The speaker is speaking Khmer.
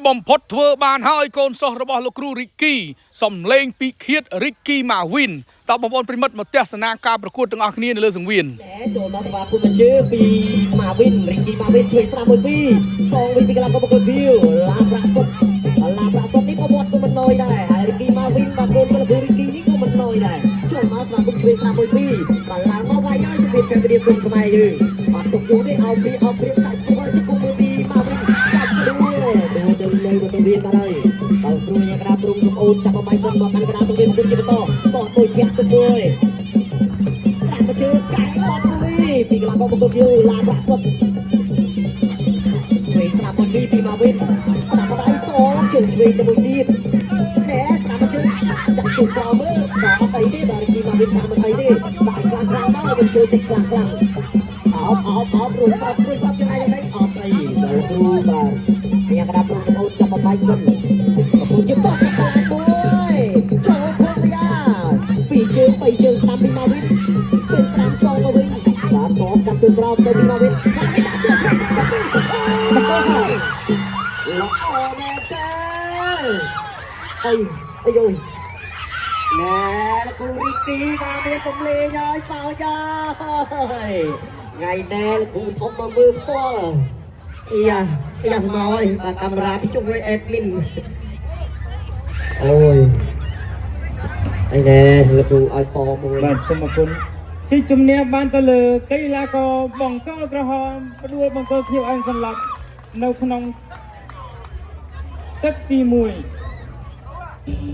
បំផុតធ្វើបានហើយកូនសិស្សរបស់លោកគ្រូរីគីសំឡេងពីឃាតរីគីម៉ាវីនតើបងប្អូនប្រិមិត្តមកទស្សនាការប្រកួតទាំងអស់គ្នានៅលើសង្វៀនចូលមកស្វាគមន៍បញ្ជាពីម៉ាវីនរីគីម៉ាវីនជួយស្រាមួយពីសងវិញពីកន្លងប្រកួតវីវឡាប្រាក់សុតនេះក៏វត្តក៏មិនណយដែរហើយរីគីម៉ាវីនបាទកូនសិស្សរីគីនេះក៏មិនណយដែរចូលមកស្វាគមន៍ជួយស្រាមួយពីបាល់ឡើងមកវាយហើយជំរាបការរៀបគុំខ្មែរយើងបាត់ទុកយូរនេះអោបព្រៀបកាច់ព្រោះជគុំមួយពីម៉ាវីនកាច់ព្រោះទៅលើទៅសង្វៀនបាទហើយដល់គ្រូញ៉ាក្រាព្រំសំអូនចាប់បាយសិនមកកាន់ក្រាសង្វៀនមកជាបន្តមួយធាក់ទៅមួយស្រាក់ទៅជើកែអត់មួយពីកន្លងប្រកួតវីវឡាប្រាក់សុតជួយស្រាមួយពីម៉ាវីនស្រាក់ដៃសងជើងឆ្វេងទៅមួយទៀតណែស្រាប់ជើងចាក់ជើងក្រោមមើលបាទអត់អីទេបាទរីគីម៉ាវីនតាមមិនអីទេបាទខ្លាំងមកមិនជួយចិត្តខ្លាំងអោបរួចចាប់ចំណាយយ៉ាងម៉េចអត់អីដល់គ្រូបាទញ៉ាក្រាព្រំសំអូនចាប់បាយសិនកំពុងជាតោះមួយចូលខំយ៉ាពីជើង3ជើងស្ដាំពីម៉ាវីនពេលស្ដាំសងមកវិញបាទតបកាប់ជើងក្រោមទៅពីម៉ាវីនល្អមែនតើអីយយណែលោកគ្រូរីគីមកមានសំលេងហើយសោយ៉ាថ្ងៃណែលោកគ្រូធំមកមើលផ្ទាល់យ៉ាមកហើយបាទកាមេរ៉ាជុំវិញអេដមីនអូយអីណែលោកគ្រូឲ្យពមួយបាទសូមអរគុណជាជំនះបានទៅលើកីឡាករបង្គោលក្រហមផ្ដួលបង្គោលខៀវអែនសន្លប់នៅក្នុងទឹកទី1